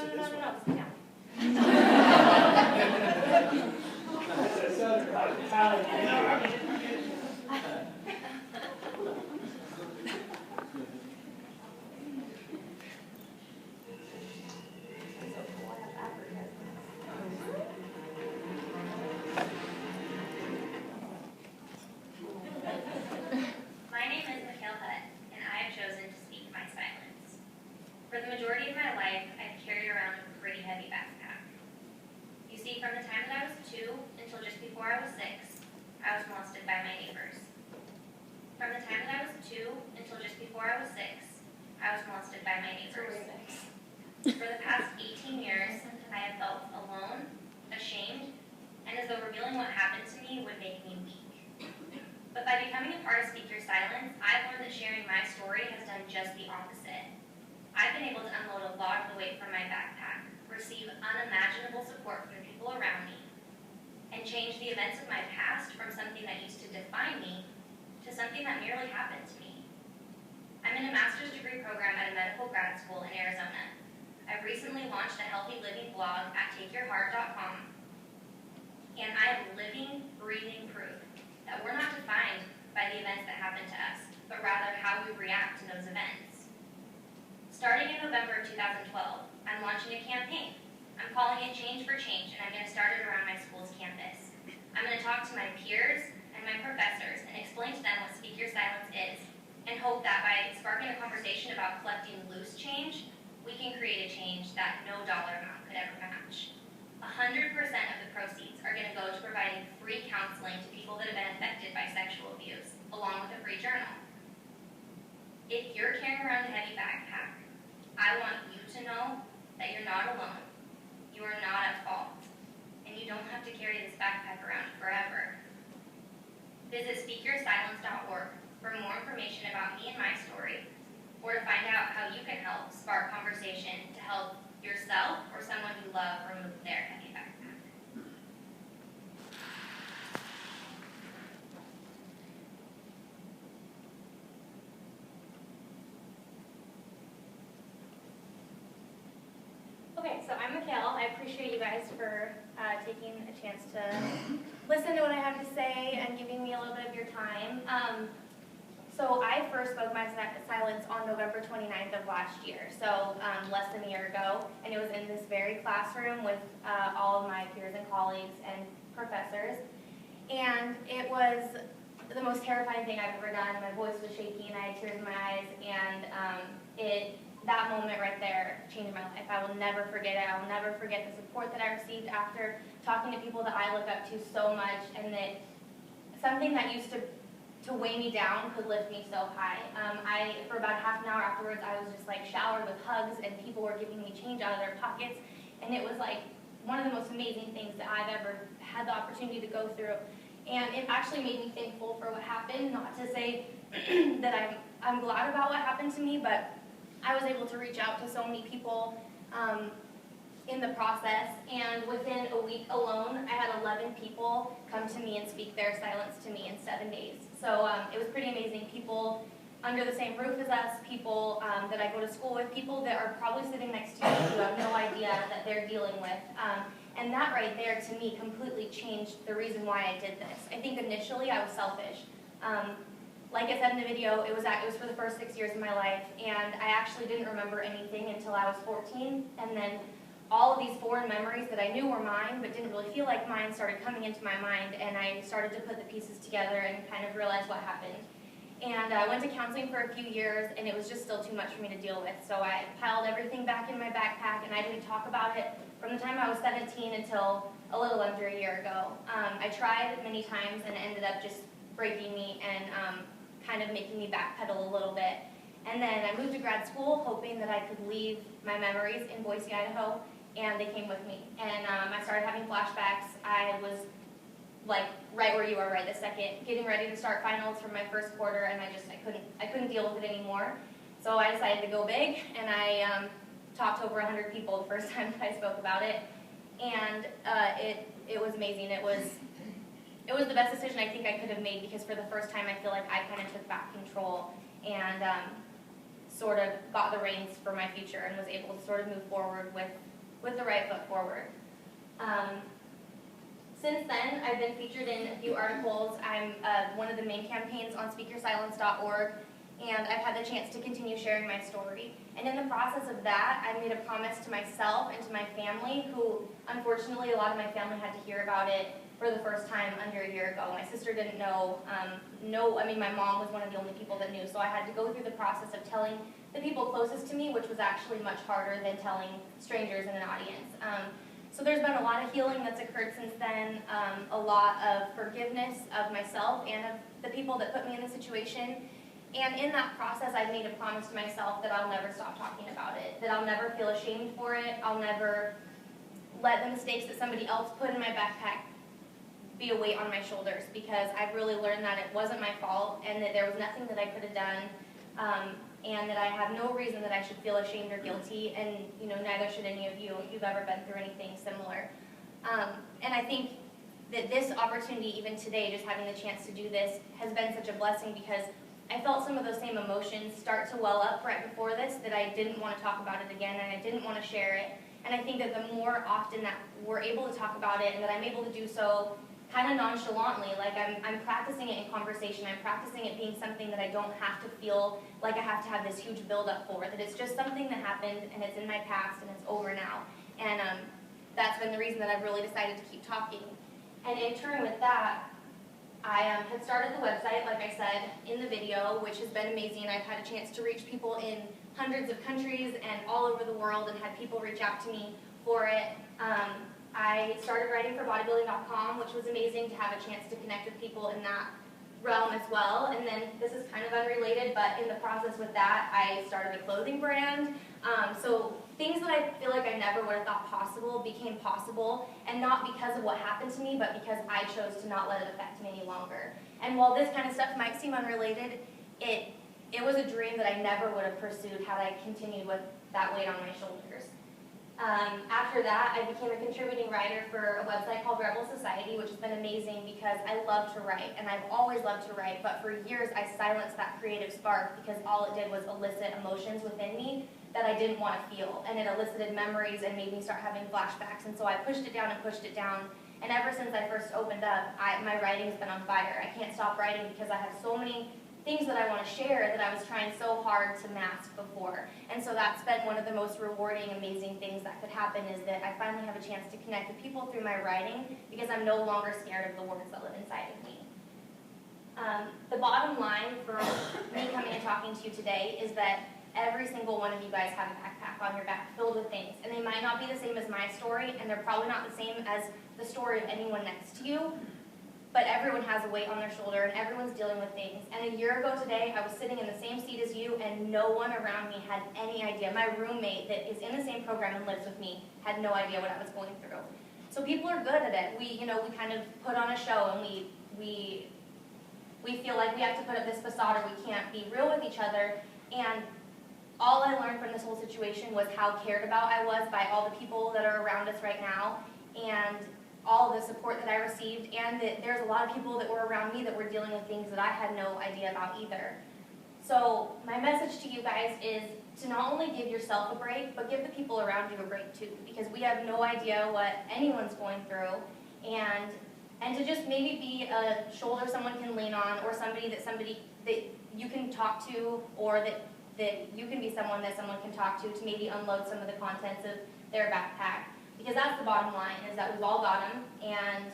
sit down. My name is Macaile, and I have chosen to speak my silence. For the majority of my life, I've carried around a pretty heavy backpack. You see, from the time that I was 2 until just before I was 6, I was molested by my neighbors. From the time that I was 2 until just before I was 6, I was molested by my neighbors. For the past 18 years, I have felt alone, ashamed, and as though revealing what happened to me would make me weak. But by becoming a part of Speak Your Silence, I've learned that sharing my story has done just the opposite. I've been able to unload a lot of the weight from my backpack, receive unimaginable support from the people around me, and change the events of my past from something that used to define me to something that merely happened to me. I'm in a master's degree program at a medical grad school in Arizona. I've recently launched a healthy living blog at takeyourheart.com, and I am living, breathing proof that we're not defined by the events that happen to us, but rather how we react to those events. Starting in November 2012, I'm launching a campaign. I'm calling it Change for Change, and I'm going to start it around my school's campus. I'm going to talk to my peers and my professors and explain to them what Speak Your Silence is, and hope that by sparking a conversation about collecting loose change, we can create a change that no dollar amount could ever match. 100% of the proceeds are going to go to providing free counseling to people that have been affected by sexual abuse, along with a free journal. If you're carrying around a heavy backpack, I want you to know that you're not alone. You are not at fault, and you don't have to carry this backpack around forever. Visit speakyoursilence.org for more information about me and my story, or to find out how you can help spark conversation to help yourself or someone you love remove their heavy backpack. Okay, so I'm Macaile. I appreciate you guys for taking a chance to listen to what I have to say and giving me a little bit of your time. So I first spoke my silence on November 29th of last year, so less than a year ago, and it was in this very classroom with all of my peers and colleagues and professors, and it was the most terrifying thing I've ever done. My voice was shaking, I had tears in my eyes, and that moment right there changed my life. I will never forget it. I will never forget the support that I received after talking to people that I look up to so much, and that something that used to weigh me down could lift me so high. For about half an hour afterwards, I was just like showered with hugs, and people were giving me change out of their pockets, and it was like one of the most amazing things that I've ever had the opportunity to go through. And it actually made me thankful for what happened, not to say that I'm glad about what happened to me, but I was able to reach out to so many people in the process, and within a week alone, I had 11 people come to me and speak their silence to me in 7 days. So it was pretty amazing. People under the same roof as us, people that I go to school with, people that are probably sitting next to me who have no idea that they're dealing with. And that right there, to me, completely changed the reason why I did this. I think initially I was selfish. Like I said in the video, it was for the first 6 years of my life, and I actually didn't remember anything until I was 14, and then all of these foreign memories that I knew were mine but didn't really feel like mine started coming into my mind, and I started to put the pieces together and kind of realize what happened. And I went to counseling for a few years, and it was just still too much for me to deal with, so I piled everything back in my backpack, and I didn't talk about it from the time I was 17 until a little under a year ago. I tried many times, and it ended up just breaking me and kind of making me backpedal a little bit. And then I moved to grad school hoping that I could leave my memories in Boise, Idaho, and they came with me. And I started having flashbacks. I was like right where you are right this second, getting ready to start finals for my first quarter, and I couldn't deal with it anymore. So I decided to go big, and I talked to over 100 people the first time that I spoke about it. And it was amazing. It was the best decision I think I could have made, because for the first time I feel like I kind of took back control and sort of got the reins for my future and was able to sort of move forward with with the right foot forward. Since then, I've been featured in a few articles. I'm one of the main campaigns on speakersilence.org, and I've had the chance to continue sharing my story. And in the process of that, I made a promise to myself and to my family, who unfortunately a lot of my family had to hear about it for the first time under a year ago. My sister didn't know. My mom was one of the only people that knew, so I had to go through the process of telling the people closest to me, which was actually much harder than telling strangers in an audience. So there's been a lot of healing that's occurred since then, a lot of forgiveness of myself and of the people that put me in the situation. And in that process, I've made a promise to myself that I'll never stop talking about it, that I'll never feel ashamed for it, I'll never let the mistakes that somebody else put in my backpack be a weight on my shoulders, because I've really learned that it wasn't my fault and that there was nothing that I could have done, and that I have no reason that I should feel ashamed or guilty, and neither should any of you if you've ever been through anything similar. And I think that this opportunity, even today, just having the chance to do this, has been such a blessing, because I felt some of those same emotions start to well up right before this, that I didn't want to talk about it again, and I didn't want to share it. And I think that the more often that we're able to talk about it, and that I'm able to do so kind of nonchalantly, like I'm practicing it in conversation, I'm practicing it being something that I don't have to feel like I have to have this huge build-up for, that it's just something that happened, and it's in my past, and it's over now. And that's been the reason that I've really decided to keep talking. And in turn with that, I had started the website, like I said, in the video, which has been amazing. I've had a chance to reach people in hundreds of countries and all over the world, and had people reach out to me for it. I started writing for bodybuilding.com, which was amazing to have a chance to connect with people in that realm as well. And then, this is kind of unrelated, but in the process with that, I started a clothing brand. So things that I feel like I never would have thought possible became possible, and not because of what happened to me, but because I chose to not let it affect me any longer. And while this kind of stuff might seem unrelated, it was a dream that I never would have pursued had I continued with that weight on my shoulders. After that, I became a contributing writer for a website called Rebel Society, which has been amazing because I love to write, and I've always loved to write, but for years I silenced that creative spark because all it did was elicit emotions within me that I didn't want to feel, and it elicited memories and made me start having flashbacks, and so I pushed it down, and ever since I first opened up, my writing's been on fire. I can't stop writing because I have so many things that I want to share that I was trying so hard to mask before. And so that's been one of the most rewarding, amazing things that could happen, is that I finally have a chance to connect with people through my writing because I'm no longer scared of the words that live inside of me. The bottom line for me coming and talking to you today is that every single one of you guys have a backpack on your back filled with things, and they might not be the same as my story, and they're probably not the same as the story of anyone next to you, but everyone has a weight on their shoulder, and everyone's dealing with things. And a year ago today, I was sitting in the same seat as you, and no one around me had any idea. My roommate that is in the same program and lives with me had no idea what I was going through. So people are good at it. We kind of put on a show, and we feel like we have to put up this facade, or we can't be real with each other. And all I learned from this whole situation was how cared about I was by all the people that are around us right now, and all the support that I received, and that there's a lot of people that were around me that were dealing with things that I had no idea about either. So my message to you guys is to not only give yourself a break, but give the people around you a break too, because we have no idea what anyone's going through, and to just maybe be a shoulder someone can lean on, or somebody that you can talk to, or that you can be someone that someone can talk to maybe unload some of the contents of their backpack. Because that's the bottom line, is that we've all got them, and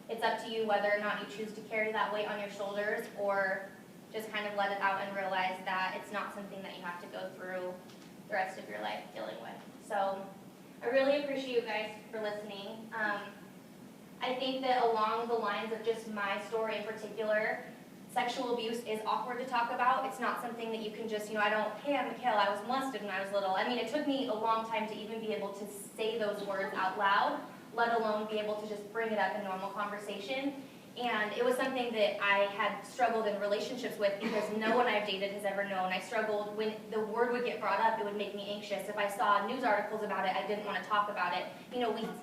it's up to you whether or not you choose to carry that weight on your shoulders, or just kind of let it out and realize that it's not something that you have to go through the rest of your life dealing with. So I really appreciate you guys for listening. I think that along the lines of just my story in particular, sexual abuse is awkward to talk about. It's not something that you can just, hey, I'm Macaile, I was molested when I was little. I mean, it took me a long time to even be able to say those words out loud, let alone be able to just bring it up in normal conversation. And it was something that I had struggled in relationships with because no one I've dated has ever known. I struggled when the word would get brought up, it would make me anxious. If I saw news articles about it, I didn't want to talk about it.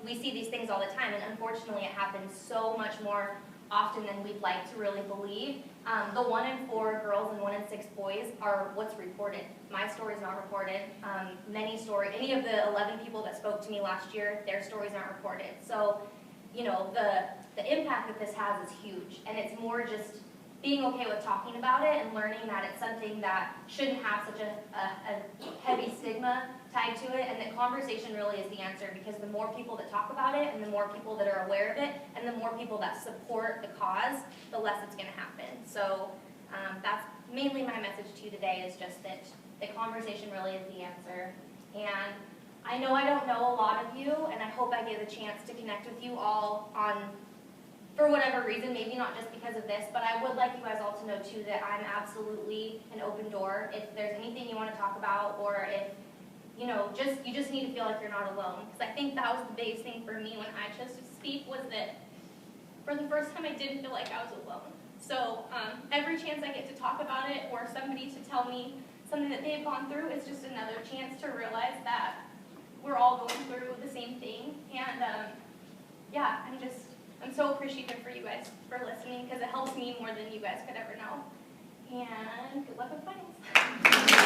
We see these things all the time, and unfortunately it happens so much more often than we'd like to really believe. The 1 in 4 girls and 1 in 6 boys are what's reported. My story is not reported. Any of the 11 people that spoke to me last year, their stories aren't reported. So, you know, the impact that this has is huge, and it's more just being okay with talking about it and learning that it's something that shouldn't have such a heavy stigma tied to it, and that conversation really is the answer, because the more people that talk about it and the more people that are aware of it and the more people that support the cause, the less it's going to happen. So that's mainly my message to you today, is just that the conversation really is the answer. And I know I don't know a lot of you, and I hope I get a chance to connect with you all for whatever reason, maybe not just because of this, but I would like you guys all to know too that I'm absolutely an open door. If there's anything you want to talk about, or if you just need to feel like you're not alone. Because I think that was the biggest thing for me when I chose to speak, was that for the first time I didn't feel like I was alone. So every chance I get to talk about it, or somebody to tell me something that they've gone through, is just another chance to realize that we're all going through the same thing. And yeah, I'm so appreciative for you guys for listening, because it helps me more than you guys could ever know. And good luck with finals.